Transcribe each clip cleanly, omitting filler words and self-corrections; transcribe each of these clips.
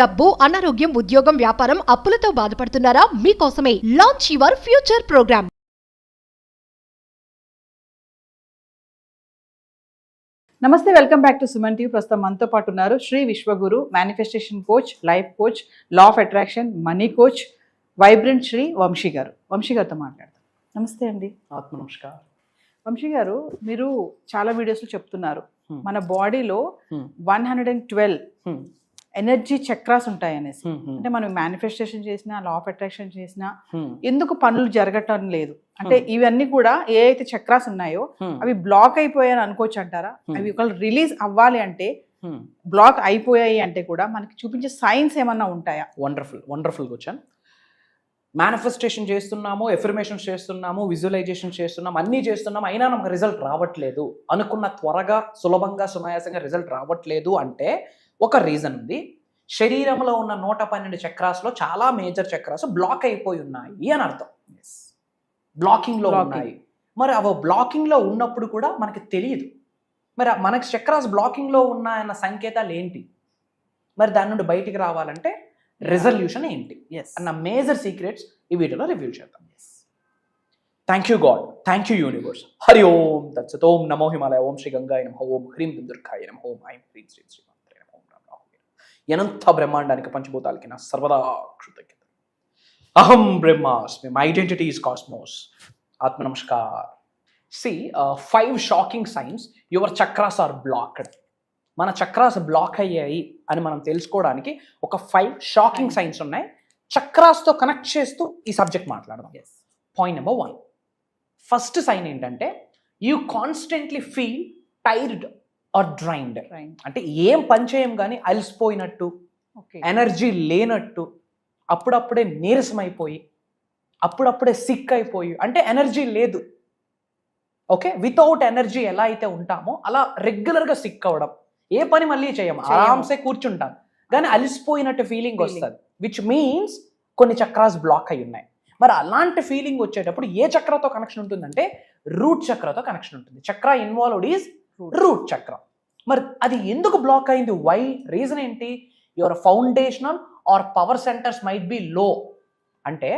డబ్బు, అనారోగ్యం, ఉద్యోగం, వ్యాపారం, అప్పులతో బాధపడుతున్నారా? మీకోసమే లాంచ్ యువర్ ఫ్యూచర్ ప్రోగ్రామ్. నమస్తే, welcome back to Suman TV. ప్రస్తుతం మనతో పాటు ఉన్నారు Shri Vishwaguru, manifestation coach, life coach, law of attraction, money coach, vibrant Shri Vamshi garu. Vamshi గారితో మాట్లాడతాం. నమస్తే అండి. ఆత్మ నమస్కారం. వంశీ గారు, మీరు చాలా వీడియోస్లో చెప్తున్నారు మన బాడీలో 112 ఎనర్జీ చక్రాస్ ఉంటాయి అనేసి. అంటే మనం మేనిఫెస్టేషన్ చేసినా, లా ఆఫ్ అట్రాక్షన్ చేసినా ఎందుకు పనులు జరగటం లేదు అంటే ఇవన్నీ కూడా ఏ అయితే చక్రాస్ ఉన్నాయో అవి బ్లాక్ అయిపోయాయని అనుకోవచ్చు అంటారా? అవి ఒకవేళ రిలీజ్ అవ్వాలి అంటే, బ్లాక్ అయిపోయాయి అంటే కూడా మనకి చూపించే సైన్స్ ఏమన్నా ఉంటాయా? Wonderful question. మేనిఫెస్టేషన్ చేస్తున్నాము, ఎఫర్మేషన్స్ చేస్తున్నాము, విజువలైజేషన్ చేస్తున్నాము, అన్నీ చేస్తున్నాము, అయినా நமக்கு రిజల్ట్ రావట్లేదు, అనుకున్న త్వరగా, సులభంగా, సునాయాసంగా రిజల్ట్ రావట్లేదు అంటే ఒక రీజన్ ఉంది. శరీరంలో ఉన్న 112 చక్రాస్లో చాలా మేజర్ చక్రాస్ బ్లాక్ అయిపోయి ఉన్నాయి అని అర్థం. బ్లాకింగ్లో ఉన్నాయి. మరి అవి బ్లాకింగ్లో ఉన్నప్పుడు కూడా మనకి తెలియదు. మరి మనకి చక్రాస్ బ్లాకింగ్లో ఉన్నాయన్న సంకేతాలు ఏంటి? మరి దాని నుండి బయటికి రావాలంటే రెజల్యూషన్ ఏంటి అన్న మేజర్ సీక్రెట్స్ ఈ వీడియోలో రివ్యూ చేద్దాం. Thank you God, thank you universe. Hari ఓం తత్సత్. ఓం నమో హిమాలయ, ఓం శ్రీ గంగాయ నమః, ఓం హ్రీం దుర్గాయ నమః, ఓం ఐం హ్రీం శ్రీ శ్రీ అనంత బ్రహ్మాండానికి, పంచభూతాలకి నా సర్వదా కృతజ్ఞత. అహం బ్రహ్మాస్మి, మై ఐడెంటిటీ ఈస్ కాస్మోస్. ఆత్మ నమస్కార్. See 5 shocking signs your chakras are blocked. మన చక్రాస్ బ్లాక్ అయ్యాయి అని మనం తెలుసుకోవడానికి ఒక 5 షాకింగ్ సైన్స్ ఉన్నాయి. చక్రాస్తో కనెక్ట్ చేస్తూ ఈ సబ్జెక్ట్ మాట్లాడదాం. పాయింట్ నెంబర్ 1, ఫస్ట్ సైన్ ఏంటంటే you constantly feel tired or drained. అంటే ఏం పని చేయం కానీ అలసిపోయినట్టు, ఎనర్జీ లేనట్టు, అప్పుడప్పుడే నీరసం అయిపోయి, అప్పుడప్పుడే సిక్ అయిపోయి, అంటే ఎనర్జీ లేదు. ఓకే, వితౌట్ ఎనర్జీ ఎలా అయితే ఉంటామో అలా రెగ్యులర్గా సిక్ అవ్వడం, ఏ పని మళ్ళీ చేయము, ఆరామ్సే కూర్చుంటాం కానీ అలసిపోయినట్టు ఫీలింగ్ వస్తుంది. విచ్ మీన్స్ కొన్ని చక్రాస్ బ్లాక్ అయి ఉన్నాయి. మరి అలాంటి ఫీలింగ్ వచ్చేటప్పుడు ఏ చక్రతో కనెక్షన్ ఉంటుందంటే రూట్ చక్రతో కనెక్షన్ ఉంటుంది. చక్ర ఇన్వాల్వ్డ్ ఈజ్ రూట్ చక్ర. మరి అది ఎందుకు బ్లాక్ అయింది? వై? రీజన్ ఏంటి? Your foundational or power centres might be low. అంటే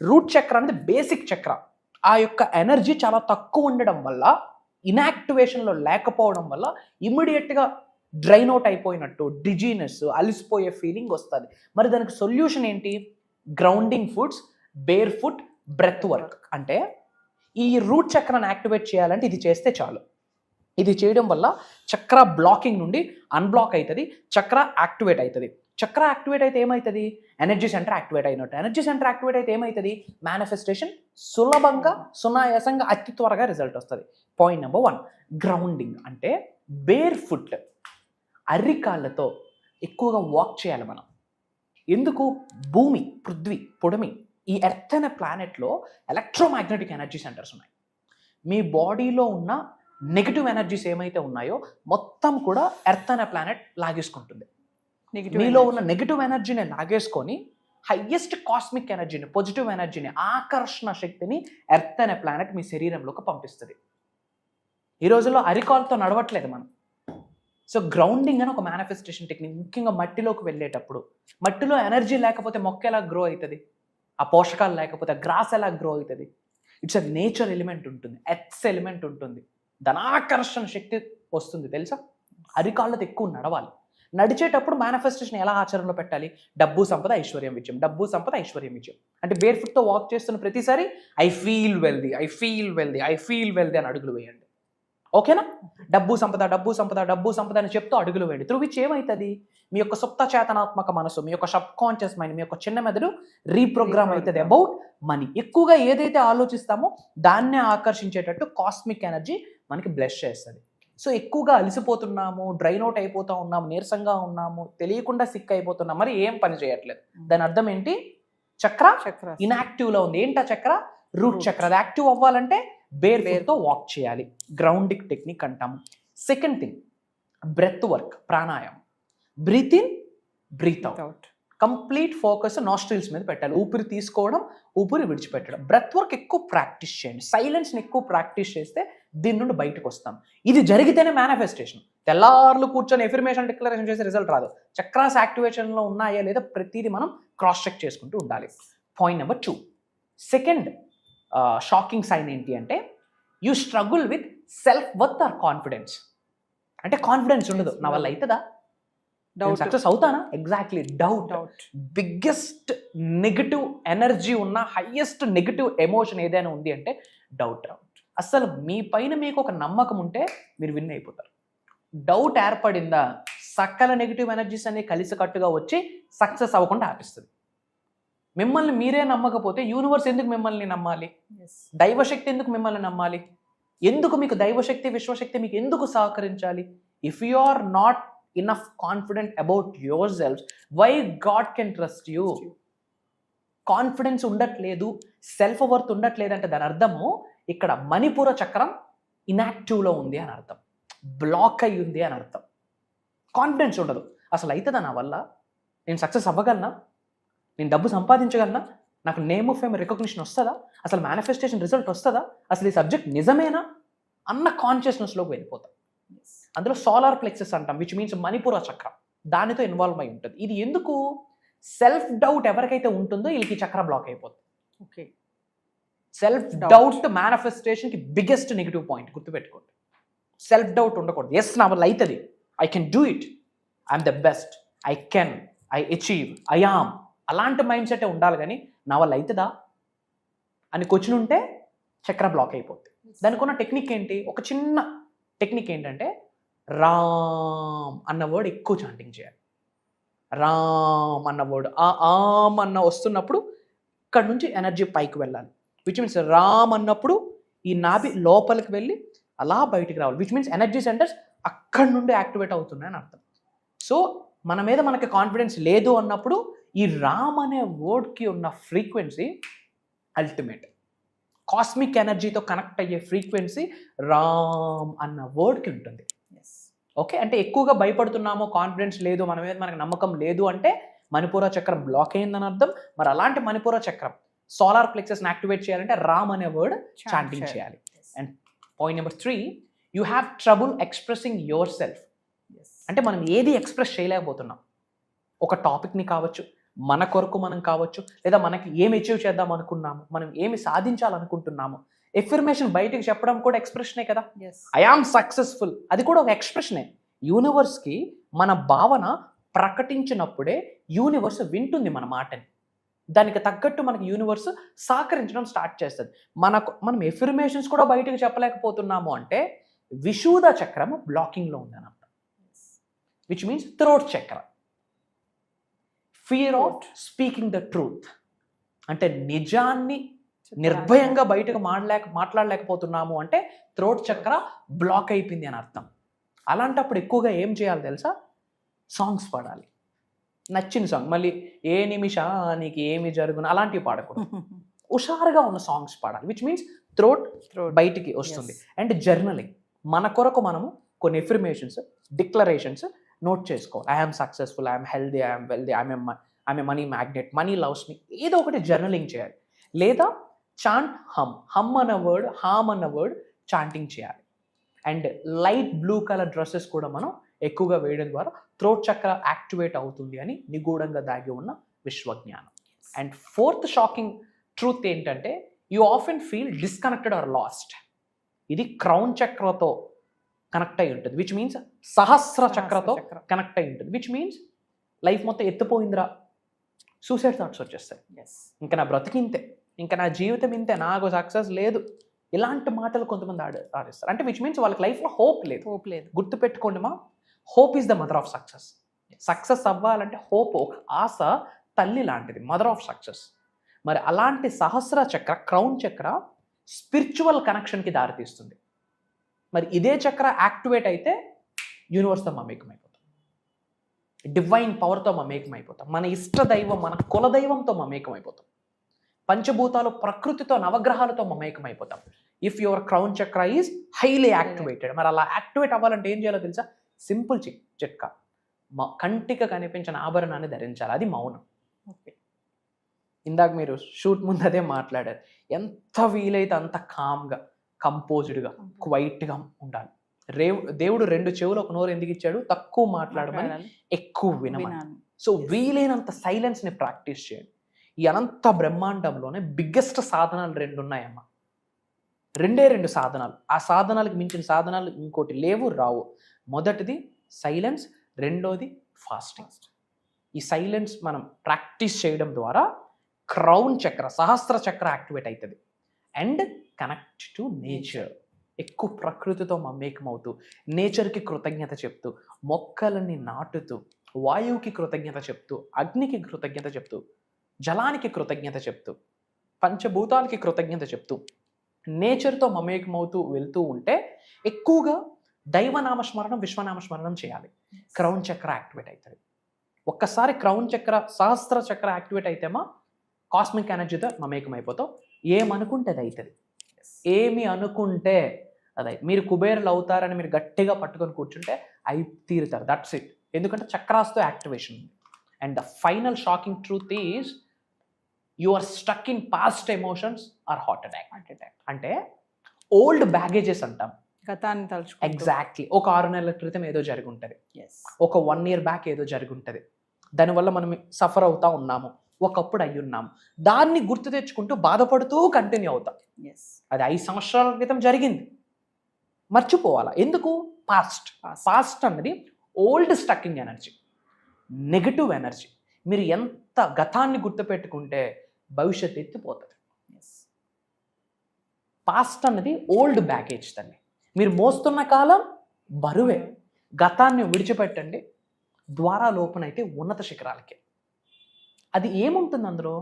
రూట్ చక్ర అనేది బేసిక్ చక్ర. ఆ యొక్క ఎనర్జీ చాలా తక్కువ ఉండడం వల్ల, ఇన్యాక్టివేషన్లో లేకపోవడం వల్ల ఇమ్మీడియట్గా డ్రైన్ అవుట్ అయిపోయినట్టు, డిజీనెస్, అలిసిపోయే ఫీలింగ్ వస్తుంది. మరి దానికి సొల్యూషన్ ఏంటి? Grounding foods, bare foot, breath work. అంటే ఈ రూట్ చక్రాన్ని యాక్టివేట్ చేయాలంటే ఇది చేస్తే చాలు. ఇది చేయడం వల్ల చక్ర బ్లాకింగ్ నుండి అన్బ్లాక్ అవుతుంది, చక్ర యాక్టివేట్ అవుతుంది. చక్ర యాక్టివేట్ అయితే ఏమవుతుంది? ఎనర్జీ సెంటర్ యాక్టివేట్ అయినట్టు. ఎనర్జీ సెంటర్ యాక్టివేట్ అయితే ఏమవుతుంది? మేనిఫెస్టేషన్ సులభంగా, సునాయాసంగా, అతి త్వరగా రిజల్ట్ వస్తుంది. Point number 1, grounding. అంటే బేర్ ఫుట్, అర్రికాళ్ళతో ఎక్కువగా వాక్ చేయాలి మనం. ఎందుకు? భూమి, పృథ్వీ, పొడమి, ఈ ఎర్త్ అనే ప్లానెట్లో ఎలక్ట్రోమాగ్నెటిక్ ఎనర్జీ సెంటర్స్ ఉన్నాయి. మీ బాడీలో ఉన్న నెగిటివ్ ఎనర్జీస్ ఏమైతే ఉన్నాయో మొత్తం కూడా ఎర్త్ అనే ప్లానెట్ లాగేసుకుంటుంది. మీలో ఉన్న నెగిటివ్ ఎనర్జీని లాగేసుకొని హైయెస్ట్ కాస్మిక్ ఎనర్జీని, పాజిటివ్ ఎనర్జీని, ఆకర్షణ శక్తిని ఎర్త్ అనే ప్లానెట్ మీ శరీరంలోకి పంపిస్తుంది. ఈ రోజుల్లో అరికాల్తో నడవట్లేదు మనం. సో గ్రౌండింగ్ అని ఒక మేనిఫెస్టేషన్ టెక్నిక్. ముఖ్యంగా మట్టిలోకి వెళ్ళేటప్పుడు, మట్టిలో ఎనర్జీ లేకపోతే మొక్క ఎలా గ్రో అవుతుంది? ఆ పోషకాలు లేకపోతే గ్రాస్ ఎలా గ్రో అవుతుంది? ఇట్స్ అ నేచర్ ఎలిమెంట్ ఉంటుంది, ఎర్త్ ఎలిమెంట్ ఉంటుంది, ధనాకర్షణ శక్తి వస్తుంది. తెలుసా? అరికాళ్ళతో ఎక్కువ నడవాలి. నడిచేటప్పుడు మేనిఫెస్టేషన్ ఎలా ఆచరణలో పెట్టాలి? డబ్బు, సంపద, ఐశ్వర్యం, విజయం. డబ్బు, సంపద, ఐశ్వర్యం, విజయం. అంటే బేర్ ఫుట్తో వాక్ చేస్తున్న ప్రతిసారి I feel wealthy, I feel wealthy, I feel wealthy అని అడుగులు వేయండి. ఓకేనా? డబ్బు సంపద, డబ్బు సంపద, డబ్బు సంపద అని చెప్తూ అడుగులు వేయండి. త్రూ విచ్ ఏమవుతుంది? మీ యొక్క సుప్త చేతనాత్మక మనసు, మీ యొక్క సబ్ కాన్షియస్ మైండ్, మీ యొక్క చిన్న మెదడు రీప్రోగ్రామ్ అవుతుంది అబౌట్ మనీ. ఎక్కువగా ఏదైతే ఆలోచిస్తామో దాన్నే ఆకర్షించేటట్టు కాస్మిక్ ఎనర్జీ మనకి బ్లెస్ చేస్తుంది. సో ఎక్కువగా అలసిపోతున్నాము, డ్రైన్ అవుట్ అయిపోతూ ఉన్నాము, నీరసంగా ఉన్నాము, తెలియకుండా సిక్ అయిపోతున్నాం, మరి ఏం పని చేయట్లేదు. దాని అర్థం ఏంటి? చక్ర ఇన్యాక్టివ్లో ఉంది. ఏంటా చక్ర? రూట్ చక్ర. అది యాక్టివ్ అవ్వాలంటే బేర్ ఫుట్తో వాక్ చేయాలి. గ్రౌండింగ్ టెక్నిక్ అంటాము. Second thing, breath work, pranayama. Breathe in, breathe out. Complete focus nostrils మీద పెట్టాలి. ఊపిరి తీసుకోవడం, ఊపిరి విడిచిపెట్టడం. బ్రెత్ వర్క్ ఎక్కువ ప్రాక్టీస్ చేయండి. సైలెన్స్ని ఎక్కువ ప్రాక్టీస్ చేస్తే దీని నుండి బయటకు వస్తాం. ఇది జరిగితేనే మేనిఫెస్టేషన్. తెల్లార్లు కూర్చొని ఎఫర్మేషన్ డిక్లరేషన్ చేసి రిజల్ట్ రాదు. చక్రాస్ యాక్టివేషన్లో ఉన్నాయా లేదా ప్రతిదీ మనం క్రాస్ చెక్ చేసుకుంటూ ఉండాలి. Point number 2, second shocking sign ఏంటి అంటే you struggle with self worth or confidence. అంటే కాన్ఫిడెన్స్ ఉండదు, నా వల్ల అవుతుందా, సక్సెస్ అవుతానా, exactly doubt. Biggest negative energy ఉన్న హైయెస్ట్ నెగిటివ్ ఎమోషన్ ఏదైనా ఉంది అంటే డౌట్. అసలు మీ పైన మీకు ఒక నమ్మకం ఉంటే మీరు విన్ అయిపోతారు. డౌట్ ఏర్పడిందా సకల నెగిటివ్ ఎనర్జీస్ అన్ని కలిసికట్టుగా వచ్చి సక్సెస్ అవ్వకుండా ఆపిస్తుంది. మిమ్మల్ని మీరే నమ్మకపోతే యూనివర్స్ ఎందుకు మిమ్మల్ని నమ్మాలి, దైవశక్తి ఎందుకు మిమ్మల్ని నమ్మాలి, ఎందుకు మీకు దైవశక్తి విశ్వశక్తి మీకు ఎందుకు సహకరించాలి? If you are not enough confident about yourselves, why God can trust you? Confidence ఉండట్లేదు, సెల్ఫ్ వర్త్ ఉండట్లేదు అంటే దాని అర్థము ఇక్కడ మణిపూర చక్రం ఇన్యాక్టివ్లో ఉంది అని అర్థం, బ్లాక్ అయి ఉంది అని అర్థం. కాన్ఫిడెన్స్ ఉండదు. అసలు అవుతుందా నా వల్ల, నేను సక్సెస్ అవ్వగలనా, నేను డబ్బు సంపాదించగలనా, నాకు నేమ్ ఫేమ్ రికగ్నిషన్ వస్తుందా, అసలు మేనిఫెస్టేషన్ రిజల్ట్ వస్తుందా, అసలు ఈ సబ్జెక్ట్ నిజమేనా అన్న కాన్షియస్నెస్లోకి వెళ్ళిపోతాం. అందులో సోలార్ ప్లెక్సెస్ అంటాం, విచ్ మీన్స్ మణిపూర చక్రం, దానితో ఇన్వాల్వ్ అయి ఉంటుంది. ఇది ఎందుకు, సెల్ఫ్ డౌట్ ఎవరికైతే ఉంటుందో వీళ్ళకి చక్ర బ్లాక్ అయిపోతుంది. ఓకే, సెల్ఫ్ డౌట్ మేనిఫెస్టేషన్కి బిగ్గెస్ట్ నెగిటివ్ పాయింట్, గుర్తుపెట్టుకోండి. సెల్ఫ్ డౌట్ ఉండకూడదు. ఎస్ నా వల్ల అవుతుంది, I can do it, I'm the best, I can, I achieve, I am, అలాంటి మైండ్ సెట్ ఉండాలి. కానీ నా వల్ల అవుతుందా అని క్వశ్చన్ ఉంటే చక్ర బ్లాక్ అయిపోతుంది. దానికి ఉన్న టెక్నిక్ ఏంటి, ఒక చిన్న టెక్నిక్ ఏంటంటే రామ్ అన్న వర్డ్ ఎక్కువ చాంటింగ్ చేయాలి. రామ్ అన్న వర్డ్ ఆమ్ అన్న వస్తున్నప్పుడు ఇక్కడ నుంచి ఎనర్జీ పైకి వెళ్ళాలి. విచ్ మీన్స్ రామ్ అన్నప్పుడు ఈ నాభి లోపలికి వెళ్ళి అలా బయటికి రావాలి. విచ్ మీన్స్ ఎనర్జీ సెంటర్స్ అక్కడి నుండి యాక్టివేట్ అవుతున్నాయని అర్థం. సో మన మీద మనకి కాన్ఫిడెన్స్ లేదు అన్నప్పుడు ఈ రామ్ అనే వర్డ్కి ఉన్న ఫ్రీక్వెన్సీ అల్టిమేట్, కాస్మిక్ ఎనర్జీతో కనెక్ట్ అయ్యే ఫ్రీక్వెన్సీ రామ్ అన్న వర్డ్కి ఉంటుంది. ఓకే, అంటే ఎక్కువగా భయపడుతున్నామో, కాన్ఫిడెన్స్ లేదు, మన మీద మనకు నమ్మకం లేదు అంటే మణిపూర చక్రం బ్లాక్ అయిందని అర్థం. మరి అలాంటి మణిపూర చక్రం సోలార్ ప్లెక్సెస్ని యాక్టివేట్ చేయాలంటే రామ్ అనే వర్డ్ చాంటింగ్ చేయాలి. And point number 3, you have trouble expressing your self. అంటే మనం ఏది ఎక్స్ప్రెస్ చేయలేకపోతున్నాం. ఒక టాపిక్ని కావచ్చు, మన కొరకు మనం కావచ్చు, లేదా మనకి ఏమి అచీవ్ చేద్దాం అనుకున్నాము, మనం ఏమి సాధించాలనుకుంటున్నాము. ఎఫర్మేషన్ బయటికి చెప్పడం కూడా ఎక్స్ప్రెషనే కదా. ఐ ఆమ్ సక్సెస్ఫుల్, అది కూడా ఒక ఎక్స్ప్రెషనే. యూనివర్స్కి మన భావన ప్రకటించినప్పుడే యూనివర్స్ వింటుంది మన మాటని. దానికి తగ్గట్టు మనకి యూనివర్స్ సహకరించడం స్టార్ట్ చేస్తుంది. మనం ఎఫర్మేషన్స్ కూడా బయటికి చెప్పలేకపోతున్నాము అంటే విశూద చక్రము బ్లాకింగ్లో ఉందని అర్థం. విచ్ మీన్స్ థ్రోట్ చక్ర, fear of speaking the truth, అంటే నిజాన్ని నిర్భయంగా బయటకు మాట్లాడలేకపోతున్నాము అంటే థ్రోట్ చక్ర బ్లాక్ అయిపోయింది అని అర్థం. అలాంటప్పుడు ఎక్కువగా ఏం చేయాలి తెలుసా, సాంగ్స్ పాడాలి, నచ్చిన సాంగ్. మళ్ళీ ఏ నిమిషానికి ఏమి జరుగును అలాంటివి పాడకూడదు, హుషారుగా ఉన్న సాంగ్స్ పాడాలి. విచ్ మీన్స్ థ్రోట్ బయటికి వస్తుంది. అండ్ జర్నలింగ్, మన కొరకు మనము కొన్ని ఎఫర్మేషన్స్, డిక్లరేషన్స్ నోట్ చేసుకోవాలి. I'm successful, I'm healthy, I'm wealthy, I'm a money magnet, money loves me, ఏదో ఒకటి జర్నలింగ్ చేయాలి. లేదా చాంట్ హమ్ అన్న వర్డ్, హామ్ అన్న వర్డ్ చాంటింగ్ చేయాలి. And light blue colour dresses కూడా మనం ఎక్కువగా వేయడం ద్వారా థ్రోట్ చక్ర యాక్టివేట్ అవుతుంది అని నిగూఢంగా దాగి ఉన్న విశ్వజ్ఞానం. అండ్ 4th షాకింగ్ ట్రూత్ ఏంటంటే you often feel disconnected or lost. ఇది క్రౌన్ చక్రతో కనెక్ట్ అయి ఉంటుంది. విచ్ మీన్స్ సహస్ర చక్రతో కనెక్ట్ అయి ఉంటుంది. విచ్ మీన్స్ లైఫ్ మొత్తం ఎత్తిపోయిందిరా, సూసైడ్ థాట్స్ వచ్చేస్తాయి. ఇంకా నా బ్రతికింతే, ఇంకా నా జీవితం ఇంతే, నాకు సక్సెస్ లేదు, ఇలాంటి మాటలు కొంతమంది ఆడిస్తారు. అంటే విచ్ మీన్స్ వాళ్ళకి లైఫ్లో హోప్ లేదు. గుర్తుపెట్టుకోండి మా, hope is the mother of success. Success అవ్వాలంటే హోప్, ఒక ఆశ తల్లి లాంటిది, మదర్ ఆఫ్ సక్సెస్. మరి అలాంటి సహస్ర చక్ర, క్రౌన్ చక్ర స్పిరిచువల్ కనెక్షన్కి దారితీస్తుంది. మరి ఇదే చక్ర యాక్టివేట్ అయితే యూనివర్స్తో మమేకం అయిపోతాం, డివైన్ పవర్తో మమేకం అయిపోతాం, మన ఇష్ట దైవం, మన కులదైవంతో మమేకం అయిపోతాం, పంచభూతాలు, ప్రకృతితో, నవగ్రహాలతో మమేకం అయిపోతాం. ఇఫ్ యువర్ క్రౌన్ చక్ర ఈజ్ హైలీ యాక్టివేటెడ్. మరి అలా యాక్టివేట్ అవ్వాలంటే ఏం చేయాలో తెలుసా, సింపుల్ చిట్కా, కంటికి కనిపించిన ఆభరణాన్ని ధరించాలి, అది మౌనం. ఓకే, ఇందాక మీరు షూట్ ముందు అదే మాట్లాడారు, ఎంత వీలైతే అంత కామ్గా, కంపోజ్డ్గా, క్వైట్గా ఉండాలి. దేవుడు 2 చెవులు ఒక నోరు ఎందుకు ఇచ్చాడు? తక్కువ మాట్లాడమని, ఎక్కువ వినమని. సో వీలైనంత సైలెన్స్ని ప్రాక్టీస్ చేయండి. ఈ అనంత బ్రహ్మాండంలోనే బిగ్గెస్ట్ సాధనాలు 2 ఉన్నాయమ్మా. 2 సాధనాలు. ఆ సాధనాలకు మించిన సాధనాలు ఇంకోటి లేవు, రావు. మొదటిది సైలెన్స్, రెండోది ఫాస్టింగ్. ఈ సైలెన్స్ మనం ప్రాక్టీస్ చేయడం ద్వారా క్రౌన్ చక్ర, సహస్ర చక్ర యాక్టివేట్ అవుతుంది. అండ్ కనెక్ట్ టు నేచర్, ఎక్కువ ప్రకృతితో మమేకమవుతూ, నేచర్కి కృతజ్ఞత చెప్తూ, మొక్కలని నాటుతూ, వాయువుకి కృతజ్ఞత చెప్తూ, అగ్నికి కృతజ్ఞత చెప్తూ, జలానికి కృతజ్ఞత చెప్తూ, పంచభూతాలకి కృతజ్ఞత చెప్తూ, నేచర్తో మమేకమవుతూ వెళ్తూ ఉంటే ఎక్కువగా దైవనామస్మరణం, విశ్వనామస్మరణం చేయాలి. క్రౌన్ చక్ర యాక్టివేట్ అవుతుంది. ఒక్కసారి క్రౌన్ చక్ర, సహస్ర చక్ర యాక్టివేట్ అయితేమా కాస్మిక్ ఎనర్జీతో మమేకం అయిపోతావు. ఏమనుకుంటే అది అవుతుంది. ఏమి అనుకుంటే అదే. మీరు కుబేరులు అవుతారని మీరు గట్టిగా పట్టుకొని కూర్చుంటే అయి తీరుతారు. That's it. ఎందుకంటే చక్రాస్తో యాక్టివేషన్ ఉంది. And the final shocking truth is you are stuck in past emotions or heart attack. అంటే ఓల్డ్ బ్యాగేజెస్ అంటాం. గతాన్ని తలుచు. ఎగ్జాక్ట్లీ. ఒక 6 నెలల క్రితం ఏదో జరిగి ఉంటుంది, ఒక 1 year బ్యాక్ ఏదో జరిగి ఉంటుంది. దానివల్ల మనం సఫర్ అవుతా ఉన్నాము, ఒకప్పుడు అయ్యి ఉన్నాము. దాన్ని గుర్తు తెచ్చుకుంటూ బాధపడుతూ కంటిన్యూ అవుతాం. అది 5 సంవత్సరాల క్రితం జరిగింది, మర్చిపోవాలా. ఎందుకు? పాస్ట్ అన్నది ఓల్డ్ స్టక్కింగ్ ఎనర్జీ, నెగటివ్ ఎనర్జీ. మీరు ఎంత గతాన్ని గుర్తుపెట్టుకుంటే భవిష్యత్తు ఎత్తిపోతుంది. పాస్ట్ అన్నది ఓల్డ్ బ్యాగేజ్. తల్లి, మీరు మోస్తున్న కాలం బరువే. గతాన్ని విడిచిపెట్టండి, ద్వారాలు ఓపెన్ అయితే ఉన్నత శిఖరాలకి. అది ఏముంటుంది అందులో?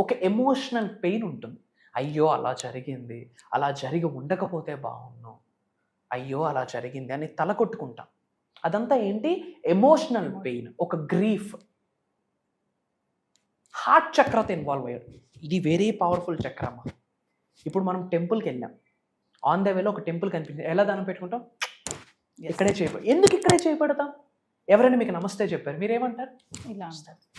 ఒక ఎమోషనల్ పెయిన్ ఉంటుంది. అయ్యో అలా జరిగింది, అలా జరిగి ఉండకపోతే బాగున్నాం, అయ్యో అలా జరిగింది అని తల కొట్టుకుంటాం. అదంతా ఏంటి? ఎమోషనల్ పెయిన్, ఒక గ్రీఫ్. హార్ట్ చక్రతో ఇన్వాల్వ్ అయ్యాడు. ఇది వెరీ పవర్ఫుల్ చక్రమా. ఇప్పుడు మనం టెంపుల్కి వెళ్ళాం, ఆన్ ద వేలో ఒక టెంపుల్ కనిపించింది, ఎలా దానం పెట్టుకుంటాం? ఇక్కడే చేయబడి. ఎందుకు ఇక్కడే చేయబడతాం? ఎవరైనా మీకు నమస్తే చెప్పారు, మీరేమంటారు? ఇలా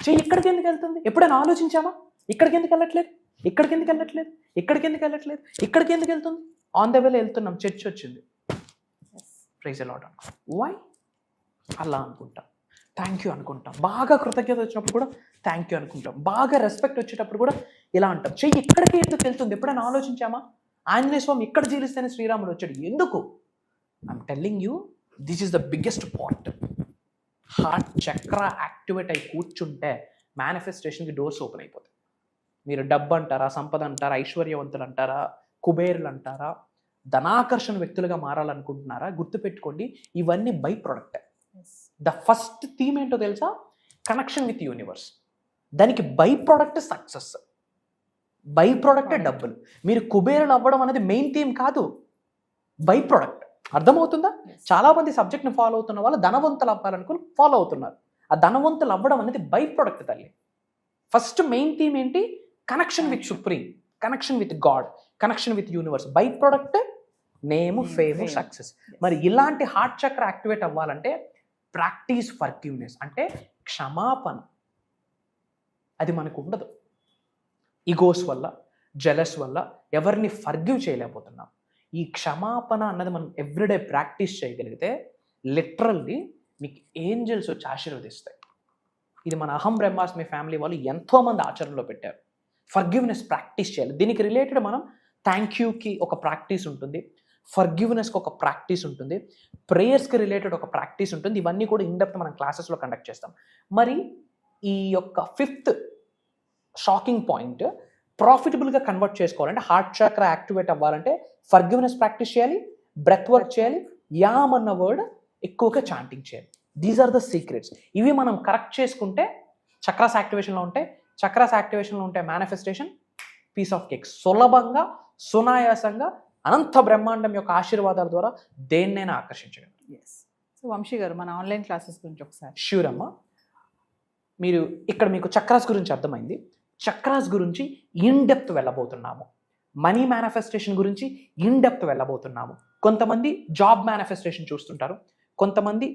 చెయ్యి ఇక్కడికి ఎందుకు వెళ్తుంది? ఎప్పుడైనా ఆలోచించామా? ఇక్కడికి ఎందుకు వెళ్ళట్లేదు, ఇక్కడికి ఎందుకు వెళ్ళట్లేదు, ఇక్కడికి ఎందుకు వెళ్ళట్లేదు, ఇక్కడికి ఎందుకు వెళ్తుంది? ఆన్ ద వేలో వెళ్తున్నాం, చర్చ్ వచ్చింది, ప్రైజ్ ది లార్డ్. వై? అలా అనుకుంటాం, థ్యాంక్ యూ అనుకుంటాం. బాగా కృతజ్ఞత వచ్చినప్పుడు కూడా థ్యాంక్ యూ అనుకుంటాం. బాగా రెస్పెక్ట్ వచ్చేటప్పుడు కూడా ఇలా అంటాం. చెయ్యి ఇక్కడికి ఎందుకు వెళ్తుంది? ఎప్పుడైనా ఆలోచించామా? ఆంజనేయ స్వామి ఇక్కడ జీలిస్తేనే శ్రీరాముడు వచ్చాడు, ఎందుకు? I'm telling you, this is the biggest point. Heart chakra activate అయి కూర్చుంటే మేనిఫెస్టేషన్కి డోర్స్ ఓపెన్ అయిపోతాయి. మీరు డబ్బు అంటారా, సంపద అంటారా, ఐశ్వర్యవంతులు అంటారా, కుబేరులు అంటారా, ధనాకర్షణ వ్యక్తులుగా మారాలనుకుంటున్నారా? గుర్తుపెట్టుకోండి, ఇవన్నీ by product. The first theme ఏంటో తెలుసా? Connection with universe. దానికి బై ప్రొడక్ట్ సక్సెస్, బై ప్రొడక్టే డబ్బులు. మీరు కుబేరులు అవ్వడం అనేది మెయిన్ థీమ్ కాదు, బై ప్రొడక్ట్. అర్థమవుతుందా? చాలా మంది సబ్జెక్ట్ని ఫాలో అవుతున్న వాళ్ళు ధనవంతులు అవ్వాలనుకుని ఫాలో అవుతున్నారు. ఆ ధనవంతులు అవ్వడం అనేది బై ప్రొడక్ట్ తల్లి. ఫస్ట్ మెయిన్ థీమ్ ఏంటి? Connection with supreme, connection with God, connection with universe. By product name, fame, success. మరి ఇలాంటి హార్ట్ చక్ర యాక్టివేట్ అవ్వాలంటే ప్రాక్టీస్ ఫర్గివ్నెస్, అంటే క్షమాపణ. అది మనకు ఉండదు. ఈగోస్ వల్ల, జెలస్ వల్ల ఎవరిని ఫర్గివ్ చేయలేకపోతున్నాం. ఈ క్షమాపణ అన్నది మనం ఎవ్రీడే ప్రాక్టీస్ చేయగలిగితే లిటరల్లీ మీకు ఏంజల్స్ వచ్చి ఆశీర్వదిస్తాయి. ఇది మన అహం బ్రహ్మాస్మి ఫ్యామిలీ వాళ్ళు ఎంతోమంది ఆచరణలో పెట్టారు. ఫర్గివ్నెస్ ప్రాక్టీస్ చేయాలి. దీనికి రిలేటెడ్ మనం థ్యాంక్ యూకి ఒక ప్రాక్టీస్ ఉంటుంది, ఫర్గివ్నెస్కి ఒక ప్రాక్టీస్ ఉంటుంది, ప్రేయర్స్కి రిలేటెడ్ ఒక ప్రాక్టీస్ ఉంటుంది. ఇవన్నీ కూడా ఇన్డెప్త్ మనం క్లాసెస్లో కండక్ట్ చేస్తాం. మరి ఈ యొక్క 5th షాకింగ్ పాయింట్ ప్రాఫిటబుల్గా కన్వర్ట్ చేసుకోవాలంటే, హార్ట్ చక్ర యాక్టివేట్ అవ్వాలంటే ఫర్గివ్నెస్ ప్రాక్టీస్ చేయాలి, బ్రెత్ వర్క్ చేయాలి, యామ్ అన్న వర్డ్ ఎక్కువగా చాంటింగ్ చేయాలి. These are the secrets. ఇవి మనం కరెక్ట్ చేసుకుంటే చక్రాస్ యాక్టివేషన్లో ఉంటాయి. చక్రాస్ యాక్టివేషన్లో ఉంటే మేనిఫెస్టేషన్ పీస్ ఆఫ్ కేక్. సులభంగా, సునాయాసంగా అనంత బ్రహ్మాండం యొక్క ఆశీర్వాదాల ద్వారా దేన్నైనా ఆకర్షించగలరు. సో వంశీ గారు, మన ఆన్లైన్ క్లాసెస్ గురించి ఒకసారి. ష్యూర్ అమ్మా. మీరు ఇక్కడ మీకు చక్రాస్ గురించి అర్థమైంది. చక్రాస్ గురించి ఇన్డెప్త్ వెళ్ళబోతున్నాము. మనీ మేనిఫెస్టేషన్ గురించి ఇన్డెప్త్ వెళ్ళబోతున్నాము. కొంతమంది జాబ్ మేనిఫెస్టేషన్ చూస్తుంటారు, కొంతమంది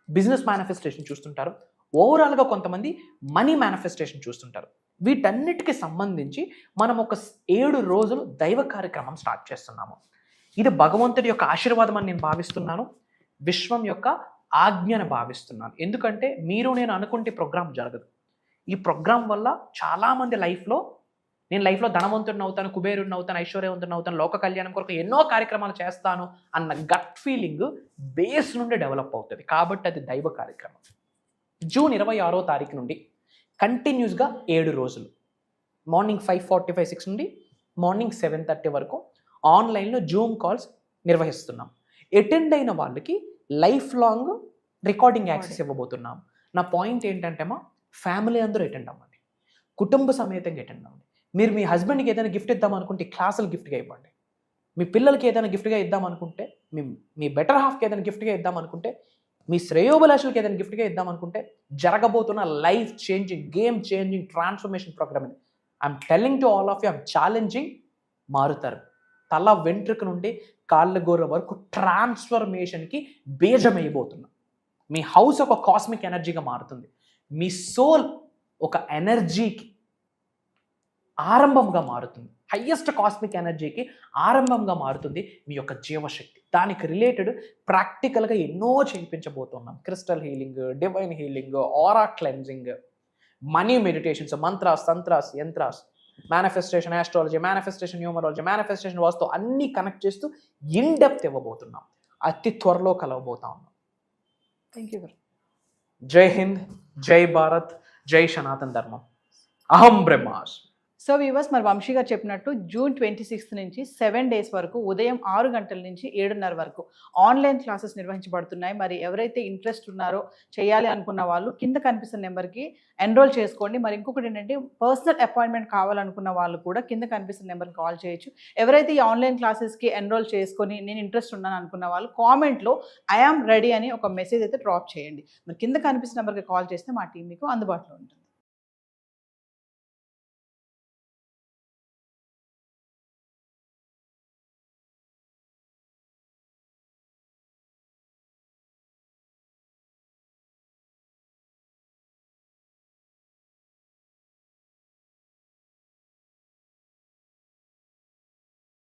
బిజినెస్ మేనిఫెస్టేషన్ చూస్తుంటారు, ఓవరాల్గా కొంతమంది మనీ మేనిఫెస్టేషన్ చూస్తుంటారు. వీటన్నిటికి సంబంధించి మనం ఒక 7 రోజులు దైవ కార్యక్రమం స్టార్ట్ చేస్తున్నాము. ఇది భగవంతుడి యొక్క ఆశీర్వాదం అని నేను భావిస్తున్నాను, విశ్వం యొక్క ఆజ్ఞను భావిస్తున్నాను. ఎందుకంటే మీరు నేను అనుకుంటే ప్రోగ్రామ్ జరగదు. ఈ ప్రోగ్రామ్ వల్ల చాలామంది నేను లైఫ్లో ధనవంతుడిని అవుతాను, కుబేరుడిని అవుతాను, ఐశ్వర్యవంతుడిని అవుతాను, లోక కళ్యాణం కొరకు ఎన్నో కార్యక్రమాలు చేస్తాను అన్న గట్ ఫీలింగ్ బేస్ నుండి డెవలప్ అవుతుంది. కాబట్టి అది దైవ కార్యక్రమం. జూన్ 26వ తారీఖు నుండి కంటిన్యూస్గా 7 రోజులు మార్నింగ్ 5:45-6 నుండి మార్నింగ్ 7:30 వరకు ఆన్లైన్లో జూమ్ కాల్స్ నిర్వహిస్తున్నాం. అటెండ్ అయిన వాళ్ళకి లైఫ్ లాంగ్ రికార్డింగ్ యాక్సెస్ ఇవ్వబోతున్నాం. నా పాయింట్ ఏంటంటే ఫ్యామిలీ అందరూ అటెండ్ అవ్వండి, కుటుంబ సమేతంగా అటెండ్ అవ్వండి. మీరు మీ హస్బెండ్కి ఏదైనా గిఫ్ట్ ఇద్దాం అనుకుంటే క్లాసులు గిఫ్ట్గా ఇవ్వండి. మీ పిల్లలకి ఏదైనా గిఫ్ట్గా ఇద్దాం అనుకుంటే, మీ బెటర్ హాఫ్కి ఏదైనా గిఫ్ట్గా ఇద్దాం అనుకుంటే, మీ శ్రేయోభిలాషులకి ఏదైనా గిఫ్ట్గా ఇద్దాం అనుకుంటే, జరగబోతున్న life changing, game changing transformation program ఇది. I'm telling to all of you, I'm challenging. మారుతారు. తల వెంట్రుక నుండి కాళ్ళ గోర్ర వరకు ట్రాన్స్ఫర్మేషన్కి బీజం వేయబోతున్నాం. మీ హౌస్ ఒక కాస్మిక్ ఎనర్జీగా మారుతుంది. మీ సోల్ ఒక ఎనర్జీకి ఆరంభంగా మారుతుంది. హయ్యెస్ట్ కాస్మిక్ ఎనర్జీకి ఆరంభంగా మారుతుంది మీ యొక్క జీవశక్తి. దానికి రిలేటెడ్ ప్రాక్టికల్గా ఎన్నో చేయించబోతున్నాం. Crystal healing, divine healing, aura cleansing, money meditations, mantras, tantras, yantras, manifestation astrology, manifestation numerology, manifestation vastu అన్నీ కనెక్ట్ చేస్తూ ఇన్ డెప్త్ ఇవ్వబోతున్నాం. అతి త్వరలో కలవబోతా ఉన్నాం. Thank you. జై హింద్, జై భారత్, జై సనాతన్ ధర్మం. అహం బ్రహ్మాస్మి. సో వ్యూవర్స్, మరి వంశీ గారు చెప్పినట్టు జూన్ 26 నుంచి 7 days వరకు ఉదయం 6 గంటల నుంచి 7:30 వరకు ఆన్లైన్ క్లాసెస్ నిర్వహించబడుతున్నాయి. మరి ఎవరైతే ఇంట్రెస్ట్ ఉన్నారో, చేయాలి అనుకున్న వాళ్ళు కింద కనిపిస్తున్న నెంబర్కి ఎన్రోల్ చేసుకోండి. మరి ఇంకొకటి ఏంటంటే పర్సనల్ అపాయింట్మెంట్ కావాలనుకున్న వాళ్ళు కూడా కింద కనిపిస్తున్న నెంబర్కి కాల్ చేయొచ్చు. ఎవరైతే ఈ ఆన్లైన్ క్లాసెస్కి ఎన్రోల్ చేసుకొని నేను ఇంట్రెస్ట్ ఉన్నాను అనుకున్న వాళ్ళు కామెంట్లో ఐఆమ్ రెడీ అని ఒక మెసేజ్ అయితే డ్రాప్ చేయండి. మరి కింద కనిపిస్తున్న నెంబర్కి కాల్ చేస్తే మా టీం మీకు అందుబాటులో ఉంటుంది.